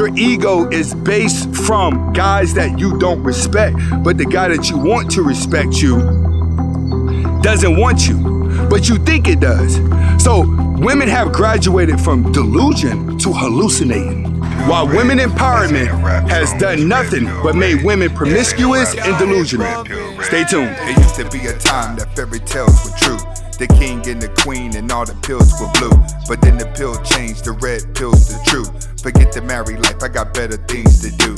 your ego is based from guys that you don't respect, but the guy that you want to respect you doesn't want you, but you think it does. So women have graduated from delusion to hallucinating, while women empowerment has done nothing but made women promiscuous and delusional. Stay tuned. It used to be a time that fairy tales were true. The king and the queen and all the pills were blue. But then the pill changed, the red pill's the truth. Forget the married life, I got better things to do.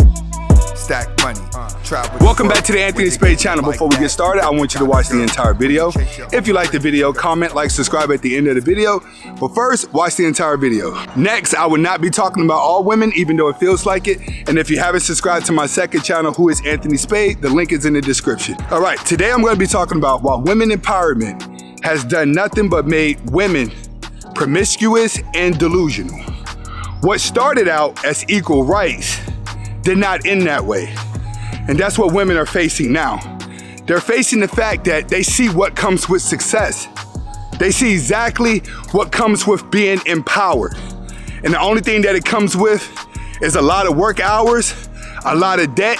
Stack money, travel. Welcome back to the Anthony Spade channel. Before we get started, I want you to watch the entire video. If you like the video, comment, like, subscribe at the end of the video. But first, watch the entire video. Next, I will not be talking about all women, even though it feels like it. And if you haven't subscribed to my second channel, who is Anthony Spade, the link is in the description. All right, today I'm going to be talking about why women empowerment has done nothing but made women promiscuous and delusional. What started out as equal rights did not end that way. And that's what women are facing now. They're facing the fact that they see what comes with success. They see exactly what comes with being empowered. And the only thing that it comes with is a lot of work hours, a lot of debt,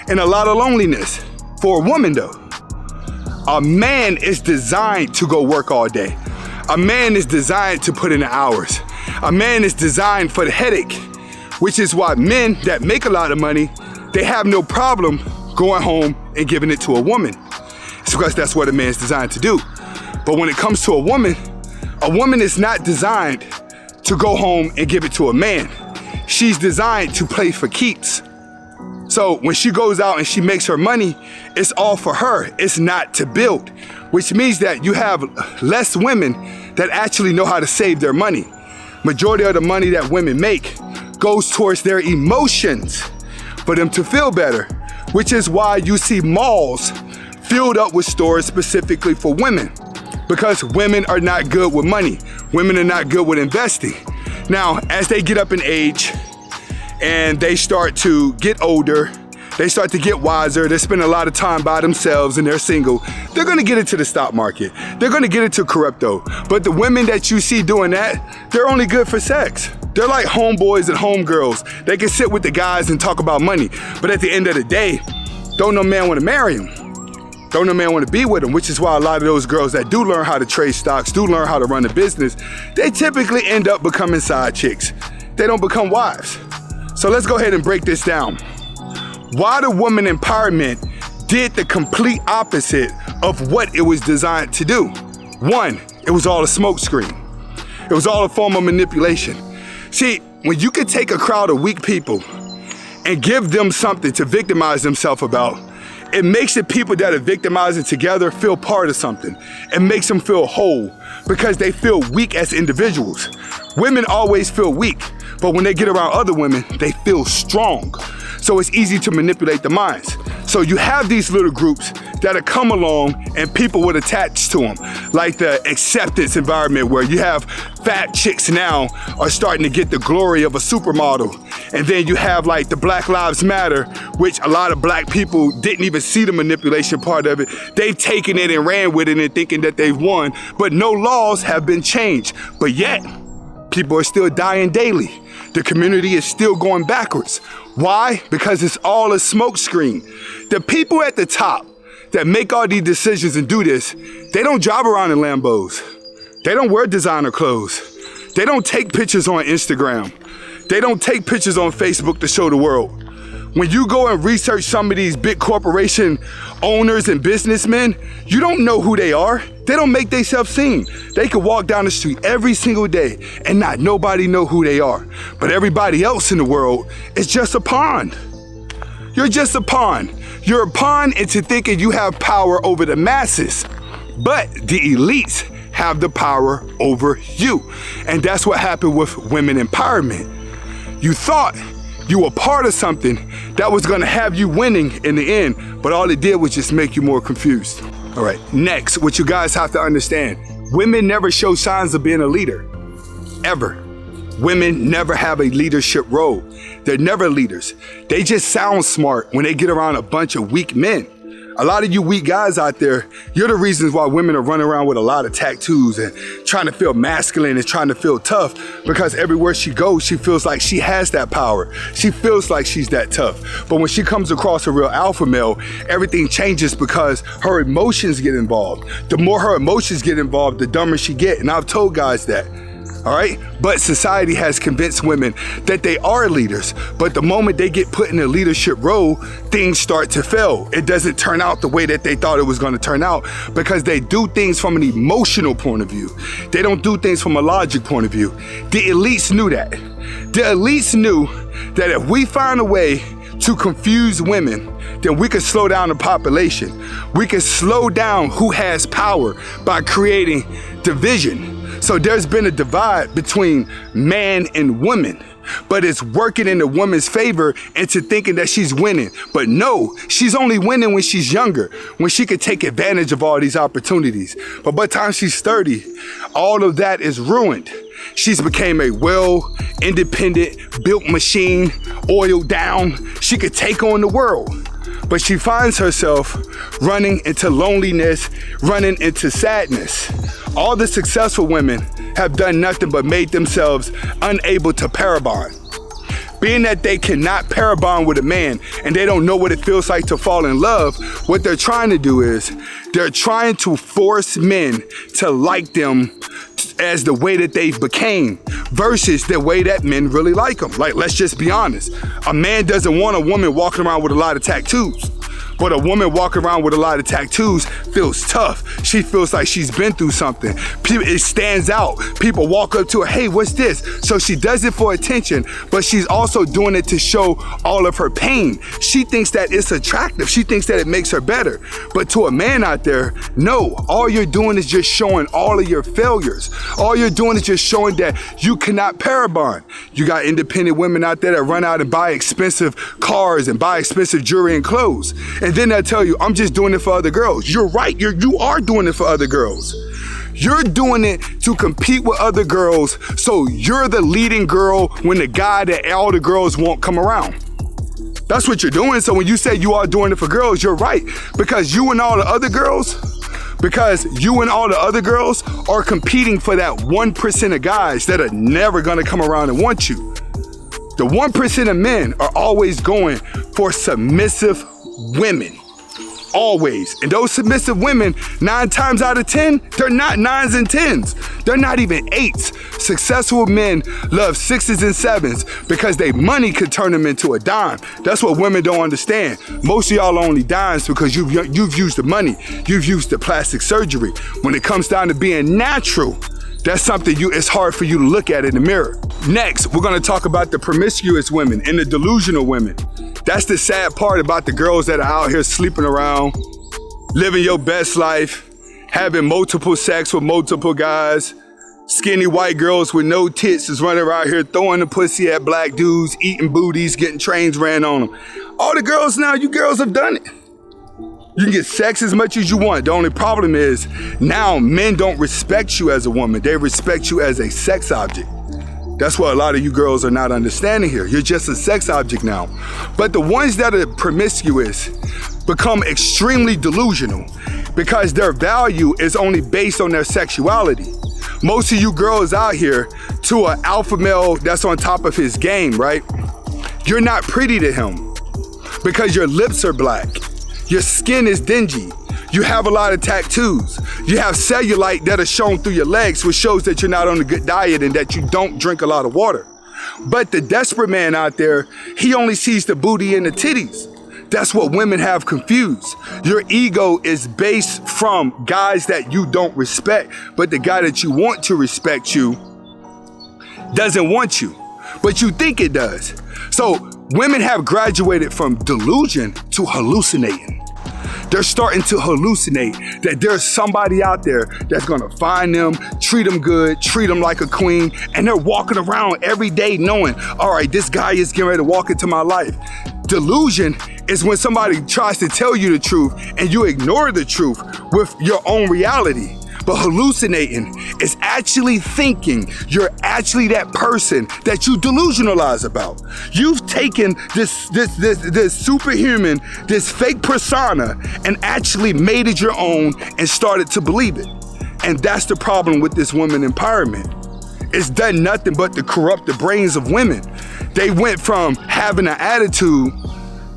and a lot of loneliness. For a woman though, a man is designed to go work all day. A man is designed to put in the hours. A man is designed for the headache, which is why men that make a lot of money, they have no problem going home and giving it to a woman. It's because that's what a man's designed to do. But when it comes to a woman is not designed to go home and give it to a man. She's designed to play for keeps. So when she goes out and she makes her money, it's all for her. It's not to build, which means that you have less women that actually know how to save their money. Majority of the money that women make goes towards their emotions for them to feel better, which is why you see malls filled up with stores specifically for women, because women are not good with money. Women are not good with investing. Now, as they get up in age and they start to get older, they start to get wiser, they spend a lot of time by themselves and they're single, they're gonna get into the stock market. They're gonna get into crypto. But the women that you see doing that, they're only good for sex. They're like homeboys and homegirls. They can sit with the guys and talk about money. But at the end of the day, don't no man wanna marry them. Don't no man wanna be with them, which is why a lot of those girls that do learn how to trade stocks, do learn how to run a business, they typically end up becoming side chicks. They don't become wives. So let's go ahead and break this down. Why the woman empowerment did the complete opposite of what it was designed to do. One, it was all a smokescreen. It was all a form of manipulation. See, when you can take a crowd of weak people and give them something to victimize themselves about, it makes the people that are victimizing together feel part of something. It makes them feel whole because they feel weak as individuals. Women always feel weak, but when they get around other women, they feel strong. So it's easy to manipulate the minds. So you have these little groups that'll come along and people would attach to them, like the acceptance environment where you have fat chicks now are starting to get the glory of a supermodel. And then you have like the Black Lives Matter, which a lot of black people didn't even see the manipulation part of it. They've taken it and ran with it and thinking that they've won, but no laws have been changed. But yet, people are still dying daily. The community is still going backwards. Why? Because it's all a smokescreen. The people at the top that make all these decisions and do this, they don't drive around in Lambos. They don't wear designer clothes. They don't take pictures on Instagram. They don't take pictures on Facebook to show the world. When you go and research some of these big corporation owners and businessmen, you don't know who they are. They don't make themselves seen. They could walk down the street every single day and not nobody know who they are. But everybody else in the world is just a pawn. You're just a pawn. You're a pawn into thinking you have power over the masses. But the elites have the power over you. And that's what happened with women empowerment. You thought you were part of something that was gonna have you winning in the end, but all it did was just make you more confused. All right, next, what you guys have to understand, women never show signs of being a leader, ever. Women never have a leadership role. They're never leaders. They just sound smart when they get around a bunch of weak men. A lot of you weak guys out there, you're the reasons why women are running around with a lot of tattoos and trying to feel masculine and trying to feel tough, because everywhere she goes, she feels like she has that power. She feels like she's that tough. But when she comes across a real alpha male, everything changes because her emotions get involved. The more her emotions get involved, the dumber she get. And I've told guys that. All right, but society has convinced women that they are leaders, but the moment they get put in a leadership role, things start to fail. It doesn't turn out the way that they thought it was going to turn out because they do things from an emotional point of view. They don't do things from a logic point of view. The elites knew that. The elites knew that if we find a way to confuse women, then we can slow down the population. We can slow down who has power by creating division. So there's been a divide between man and woman, but it's working in the woman's favor into thinking that she's winning. But no, she's only winning when she's younger, when she could take advantage of all these opportunities. But by the time she's 30, all of that is ruined. She's became a independent, built machine, oiled down. She could take on the world. But she finds herself running into loneliness, running into sadness. All the successful women have done nothing but made themselves unable to parabond. Being that they cannot parabond with a man and they don't know what it feels like to fall in love, what they're trying to do is they're trying to force men to like them as the way that they became versus the way that men really like them. Like, let's just be honest. A man doesn't want a woman walking around with a lot of tattoos. But a woman walking around with a lot of tattoos feels tough. She feels like she's been through something. It stands out. People walk up to her, hey, what's this? So she does it for attention, but she's also doing it to show all of her pain. She thinks that it's attractive. She thinks that it makes her better. But to a man out there, no, all you're doing is just showing all of your failures. All you're doing is just showing that you cannot parabond. You got independent women out there that run out and buy expensive cars and buy expensive jewelry and clothes. And then they'll tell you, I'm just doing it for other girls. You're right, you are doing it for other girls. You're doing it to compete with other girls, so you're the leading girl when the guy that all the girls won't come around. That's what you're doing. So when you say you are doing it for girls, you're right. Because you and all the other girls are competing for that 1% of guys that are never gonna come around and want you. The 1% of men are always going for submissive women, always. And those submissive women, 9 times out of 10, they're not 9s and 10s. They're not even 8s. Successful men love 6s and 7s because their money could turn them into a dime. That's what women don't understand. Most of y'all are only dimes because you've used the money. You've used the plastic surgery. When it comes down to being natural, that's something it's hard for you to look at in the mirror. Next, we're gonna talk about the promiscuous women and the delusional women. That's the sad part about the girls that are out here sleeping around, living your best life, having multiple sex with multiple guys. Skinny white girls with no tits is running around here throwing the pussy at black dudes, eating booties, getting trains ran on them. All the girls now, you girls have done it. You can get sex as much as you want. The only problem is now men don't respect you as a woman. They respect you as a sex object. That's what a lot of you girls are not understanding here. You're just a sex object now. But the ones that are promiscuous become extremely delusional because their value is only based on their sexuality. Most of you girls out here, to an alpha male that's on top of his game, right? You're not pretty to him because your lips are black. Your skin is dingy. You have a lot of tattoos. You have cellulite that are shown through your legs, which shows that you're not on a good diet and that you don't drink a lot of water. But the desperate man out there, he only sees the booty and the titties. That's what women have confused. Your ego is based from guys that you don't respect, but the guy that you want to respect you doesn't want you, but you think it does. So women have graduated from delusion to hallucinating. They're starting to hallucinate that there's somebody out there that's gonna find them, treat them good, treat them like a queen, and they're walking around every day knowing, all right, this guy is getting ready to walk into my life. Delusion is when somebody tries to tell you the truth and you ignore the truth with your own reality. But hallucinating is actually thinking you're actually that person that you delusionalize about. You've taken this superhuman, this fake persona, and actually made it your own and started to believe it. And that's the problem with this women empowerment. It's done nothing but to corrupt the brains of women. They went from having an attitude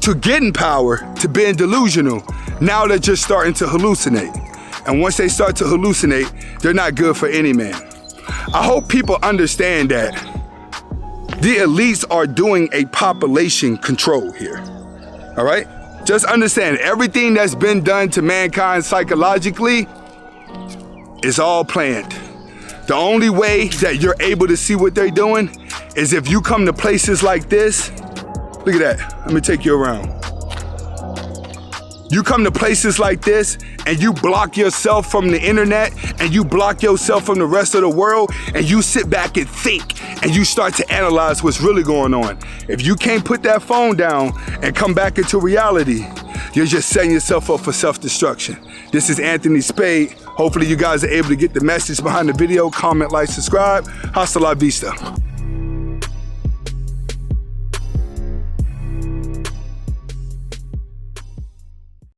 to getting power to being delusional. Now they're just starting to hallucinate. And once they start to hallucinate, they're not good for any man. I hope people understand that the elites are doing a population control here. All right? Just understand everything that's been done to mankind psychologically is all planned. The only way that you're able to see what they're doing is if you come to places like this. Look at that. Let me take you around. You come to places like this and you block yourself from the internet and you block yourself from the rest of the world and you sit back and think and you start to analyze what's really going on. If you can't put that phone down and come back into reality, you're just setting yourself up for self-destruction. This is Anthony Spade. Hopefully you guys are able to get the message behind the video. Comment, like, subscribe. Hasta la vista.